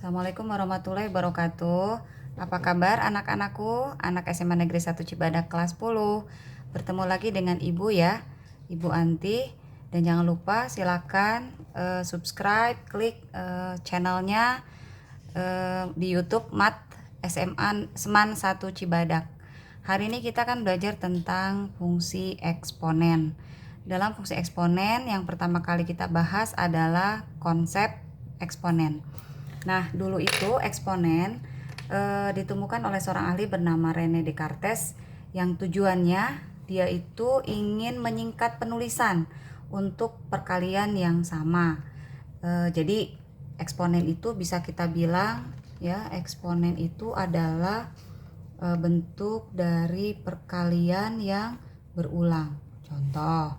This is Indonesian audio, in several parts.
Assalamualaikum warahmatullahi wabarakatuh. Apa kabar anak-anakku? Anak SMA Negeri 1 Cibadak kelas 10. Bertemu lagi dengan Ibu ya, Ibu Anti. Dan jangan lupa silakan subscribe, klik channelnya di YouTube MAT SMA Seman 1 Cibadak. Hari ini kita akan belajar tentang fungsi eksponen. Dalam fungsi eksponen yang pertama kali kita bahas adalah konsep eksponen. Nah, dulu itu eksponen ditemukan oleh seorang ahli bernama René Descartes yang tujuannya dia itu ingin menyingkat penulisan untuk perkalian yang sama. Jadi eksponen itu bisa kita bilang ya, eksponen itu adalah bentuk dari perkalian yang berulang. Contoh,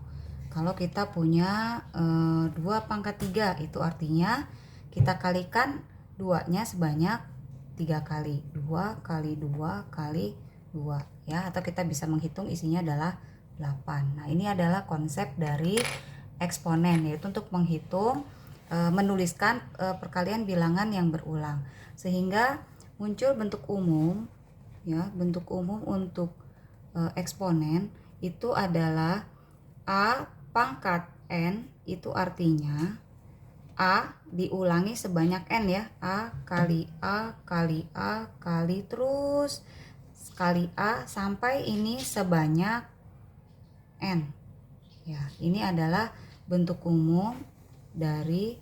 kalau kita punya 2/3, itu artinya kita kalikan 2-nya sebanyak 3 kali. 2 kali 2 kali 2 ya, atau kita bisa menghitung isinya adalah 8. Nah, ini adalah konsep dari eksponen, yaitu untuk menghitung menuliskan perkalian bilangan yang berulang, sehingga muncul bentuk umum ya. Bentuk umum untuk eksponen itu adalah A pangkat N, itu artinya A diulangi sebanyak N ya. A kali A kali A kali terus kali A sampai ini sebanyak N. Ya, ini adalah bentuk umum dari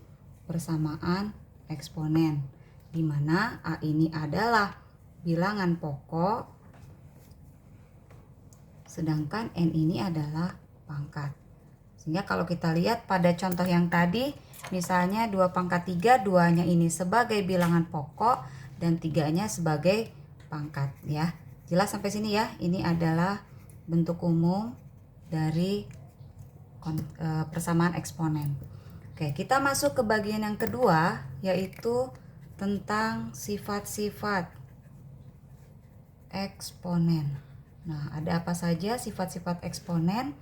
persamaan eksponen, di mana A ini adalah bilangan pokok sedangkan N ini adalah pangkat. Sehingga kalau kita lihat pada contoh yang tadi, misalnya 2/3, 2-nya ini sebagai bilangan pokok dan 3-nya sebagai pangkat ya. Jelas sampai sini ya? Ini adalah bentuk umum dari persamaan eksponen. Oke, kita masuk ke bagian yang kedua, yaitu tentang sifat-sifat eksponen. Nah, ada apa saja sifat-sifat eksponen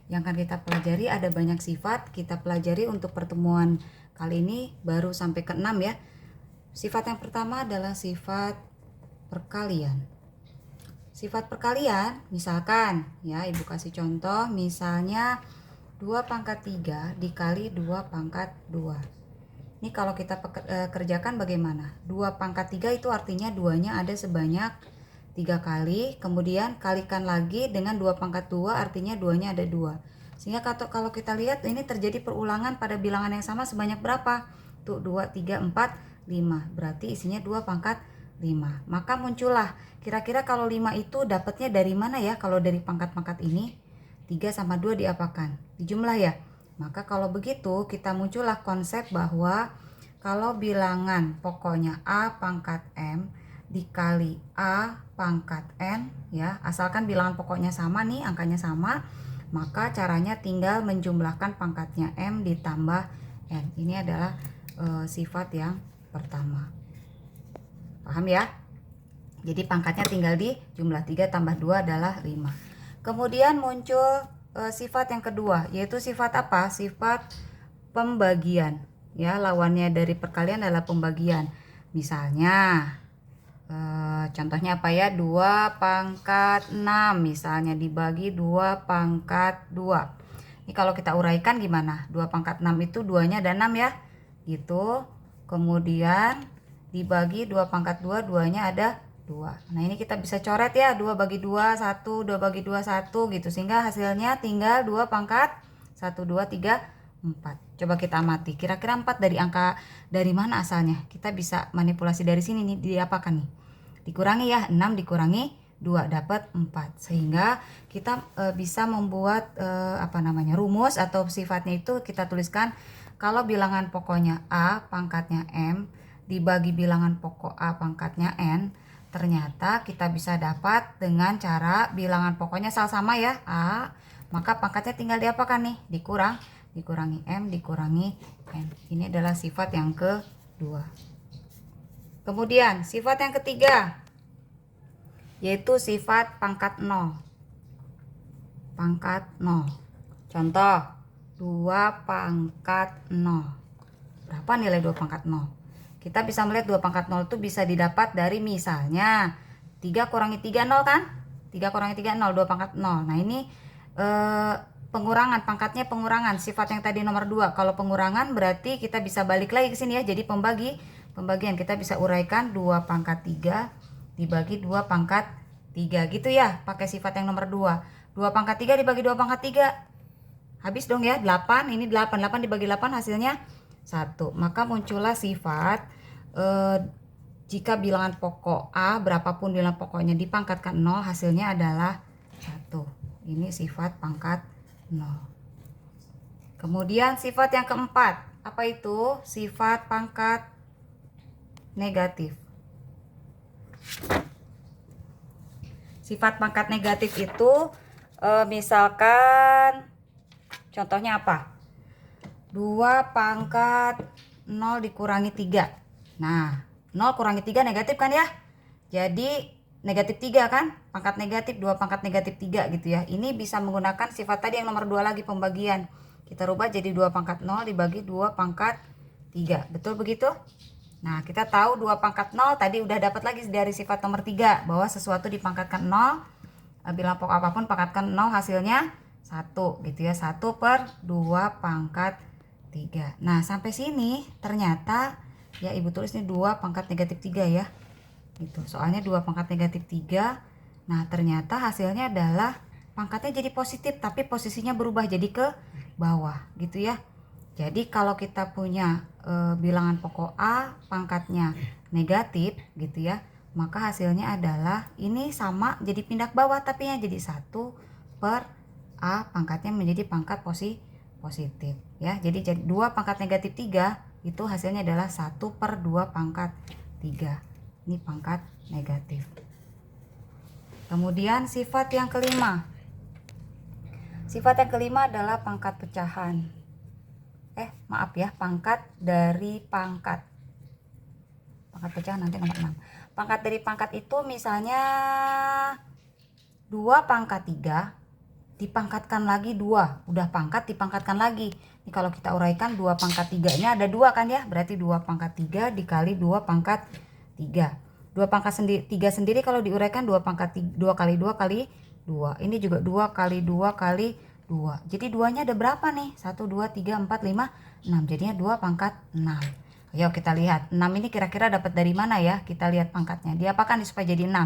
yang akan kita pelajari? Ada banyak sifat, kita pelajari untuk pertemuan kali ini baru sampai ke 6 ya. Sifat yang pertama adalah sifat perkalian. Sifat perkalian, misalkan ya, Ibu kasih contoh, misalnya 2/3 dikali 2/2. Ini kalau kita kerjakan bagaimana? 2/3 itu artinya 2-nya ada sebanyak 3 kali, kemudian kalikan lagi dengan 2/2, artinya 2-nya ada 2. Sehingga kalau kita lihat ini terjadi perulangan pada bilangan yang sama sebanyak berapa? Tuh 2, 3, 4, 5. Berarti isinya 2/5. Maka muncullah, kira-kira kalau 5 itu dapatnya dari mana ya? Kalau dari pangkat-pangkat ini 3 sama 2 diapakan? Dijumlah ya. Maka kalau begitu kita muncullah konsep bahwa kalau bilangan pokoknya A pangkat M dikali A pangkat N ya, asalkan bilangan pokoknya sama nih, angkanya sama, maka caranya tinggal menjumlahkan pangkatnya M ditambah N. Ini adalah sifat yang pertama. Paham ya? Jadi pangkatnya tinggal dijumlah, 3 tambah 2 adalah 5. Kemudian muncul sifat yang kedua, yaitu sifat apa? Sifat pembagian ya, lawannya dari perkalian adalah pembagian. Misalnya contohnya apa ya? 2/6 misalnya dibagi 2/2. Ini kalau kita uraikan gimana? 2/6 itu 2-nya ada 6 ya, gitu. Kemudian dibagi 2/2, 2-nya ada 2. Nah, ini kita bisa coret ya, 2 bagi 2 1, 2 bagi 2 1 gitu, sehingga hasilnya tinggal 2/1, 2, 3, 4. Coba kita amati, kira-kira 4 dari angka dari mana asalnya? Kita bisa manipulasi dari sini nih, diapakan nih? Dikurangi ya, 6 dikurangi 2 dapat 4. Sehingga kita bisa membuat rumus atau sifatnya itu kita tuliskan kalau bilangan pokoknya A pangkatnya M dibagi bilangan pokok A pangkatnya N, ternyata kita bisa dapat dengan cara bilangan pokoknya sama ya, A, maka pangkatnya tinggal diapakan nih? Dikurangi M dikurangi N. Ini adalah sifat yang kedua. Kemudian sifat yang ketiga, yaitu sifat pangkat 0. Pangkat 0. Contoh 2/0. Berapa nilai 2/0? Kita bisa melihat 2 pangkat 0 itu bisa didapat dari misalnya 3 kurangi 3 0 kan? 3 kurangi 3 0, 2 pangkat 0. Nah ini pengurangan, pangkatnya pengurangan, sifat yang tadi nomor 2. Kalau pengurangan berarti kita bisa balik lagi ke sini ya, jadi pembagian. Kita bisa uraikan 2 pangkat 3 dibagi 2 pangkat 3 gitu ya, pakai sifat yang nomor 2. 2 pangkat 3 dibagi 2 pangkat 3. Habis dong ya, 8, ini 8 dibagi 8 hasilnya 1. Maka muncullah sifat jika bilangan pokok A, berapapun bilangan pokoknya dipangkatkan 0, hasilnya adalah 1. Ini sifat pangkat 0. Kemudian sifat yang keempat, apa itu? Sifat pangkat negatif. Sifat pangkat negatif itu misalkan contohnya apa? 2 pangkat 0 dikurangi 3. Nah, 0 kurangi 3 negatif kan ya? Jadi negatif 3 kan? Pangkat negatif, 2 pangkat negatif 3 gitu ya. Ini bisa menggunakan sifat tadi yang nomor 2 lagi, pembagian. Kita rubah jadi 2 pangkat 0 dibagi 2 pangkat 3. Betul begitu? Nah, kita tahu 2 pangkat 0 tadi udah dapat lagi dari sifat nomor 3. Bahwa sesuatu dipangkatkan 0, bilangan pokok apapun pangkatkan 0 hasilnya 1 gitu ya. 1 per 2 pangkat 3. Nah, sampai sini ternyata ya ibu tulis ini 2 pangkat negatif 3 ya gitu, soalnya 2 pangkat negatif 3. Nah ternyata hasilnya adalah pangkatnya jadi positif tapi posisinya berubah jadi ke bawah gitu ya. Jadi kalau kita punya bilangan pokok A pangkatnya negatif gitu ya, maka hasilnya adalah ini sama jadi pindah ke bawah tapi yang jadi 1 per A pangkatnya menjadi pangkat positif ya. Jadi 2 pangkat negatif 3 itu hasilnya adalah 1 per 2 pangkat 3. Ini pangkat negatif. Kemudian sifat yang kelima. Sifat yang kelima adalah pangkat pecahan. Maaf ya, pangkat dari pangkat. Pangkat pecahan nanti nomor 6. Pangkat dari pangkat itu misalnya 2 pangkat 3 dipangkatkan lagi 2. Udah pangkat dipangkatkan lagi. Ini kalau kita uraikan 2 pangkat 3 nya ada 2 kan ya, berarti 2 pangkat 3 dikali 2 pangkat 3. 2 pangkat 3 sendiri kalau diuraikan 2 pangkat 2 kali 2 kali 2. Ini juga 2 kali 2 kali 2. Jadi 2 nya ada berapa nih? 1, 2, 3, 4, 5, 6. Jadinya 2 pangkat 6. Ayo kita lihat. 6 ini kira-kira dapat dari mana ya? Kita lihat pangkatnya. Diapakan supaya jadi 6?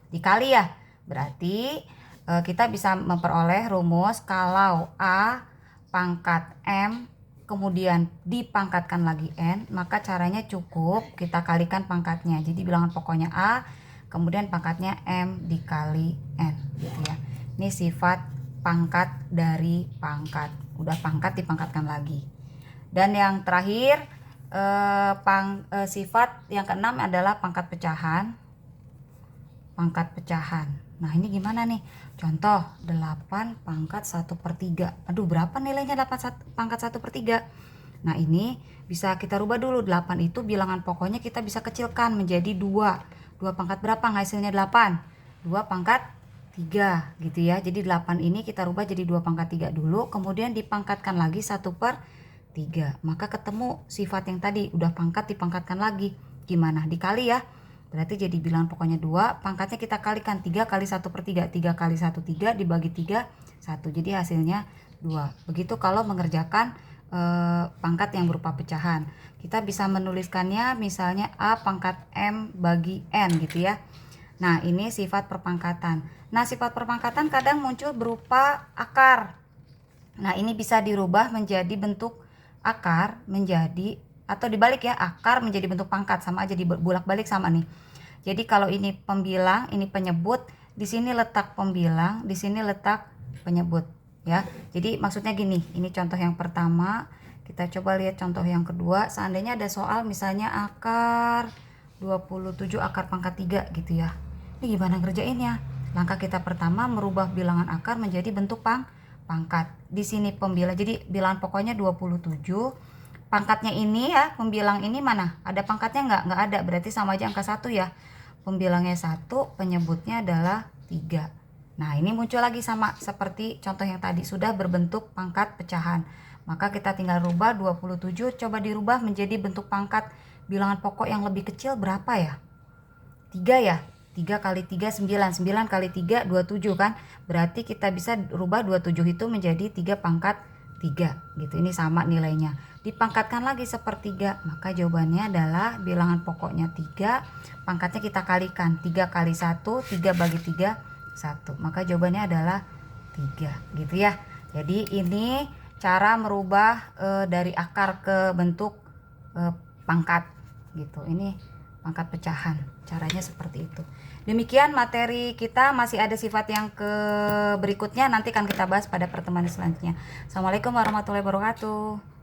Dikali ya. Berarti kita bisa memperoleh rumus kalau A pangkat M kemudian dipangkatkan lagi N, maka caranya cukup kita kalikan pangkatnya. Jadi bilangan pokoknya A kemudian pangkatnya M dikali N gitu ya. Ini sifat pangkat dari pangkat. Udah pangkat dipangkatkan lagi. Dan yang terakhir sifat yang keenam adalah pangkat pecahan. Pangkat pecahan. Nah ini gimana nih? Contoh 8 pangkat 1 per 3. Aduh berapa nilainya 8 pangkat 1 per 3? Nah ini bisa kita rubah dulu. 8 itu bilangan pokoknya kita bisa kecilkan menjadi 2. 2 pangkat berapa hasilnya 8? 2 pangkat 3 gitu ya. Jadi 8 ini kita rubah jadi 2 pangkat 3 dulu. Kemudian dipangkatkan lagi 1 per 3. Maka ketemu sifat yang tadi. Udah pangkat dipangkatkan lagi. Gimana? Dikali ya. Berarti jadi bilangan pokoknya 2, pangkatnya kita kalikan 3 kali 1 per 3, 3 kali 1 3 dibagi 3 1, jadi hasilnya 2. Begitu kalau mengerjakan pangkat yang berupa pecahan. Kita bisa menuliskannya misalnya A pangkat M bagi N gitu ya. Nah ini sifat perpangkatan. Nah sifat perpangkatan kadang muncul berupa akar. Nah ini bisa dirubah menjadi bentuk akar menjadi, atau dibalik ya, akar menjadi bentuk pangkat, sama aja dibolak-balik sama nih. Jadi kalau ini pembilang, ini penyebut, di sini letak pembilang, di sini letak penyebut ya. Jadi maksudnya gini, ini contoh yang pertama, kita coba lihat contoh yang kedua. Seandainya ada soal misalnya akar 27 akar pangkat 3 gitu ya. Ini gimana ngerjainnya? Langkah kita pertama merubah bilangan akar menjadi bentuk pangkat. Di sini pembilang, jadi bilangan pokoknya 27. Pangkatnya ini ya, pembilang ini mana? Ada pangkatnya nggak? Nggak ada, berarti sama aja angka 1 ya. Pembilangnya 1, penyebutnya adalah 3. Nah ini muncul lagi sama seperti contoh yang tadi, sudah berbentuk pangkat pecahan. Maka kita tinggal rubah 27, coba dirubah menjadi bentuk pangkat bilangan pokok yang lebih kecil berapa ya? 3 ya? 3 kali 3 9, 9 kali 3 27 kan? Berarti kita bisa rubah 27 itu menjadi 3 pangkat 3 gitu. Ini sama nilainya. Dipangkatkan lagi sepertiga, maka jawabannya adalah bilangan pokoknya 3, pangkatnya kita kalikan. 3 kali 1, 3 bagi 3, 1. Maka jawabannya adalah 3 gitu ya. Jadi ini cara merubah dari akar ke bentuk pangkat gitu. Ini pangkat pecahan, caranya seperti itu. Demikian materi kita, masih ada sifat yang ke berikutnya nanti akan kita bahas pada pertemuan selanjutnya. Assalamualaikum warahmatullahi wabarakatuh.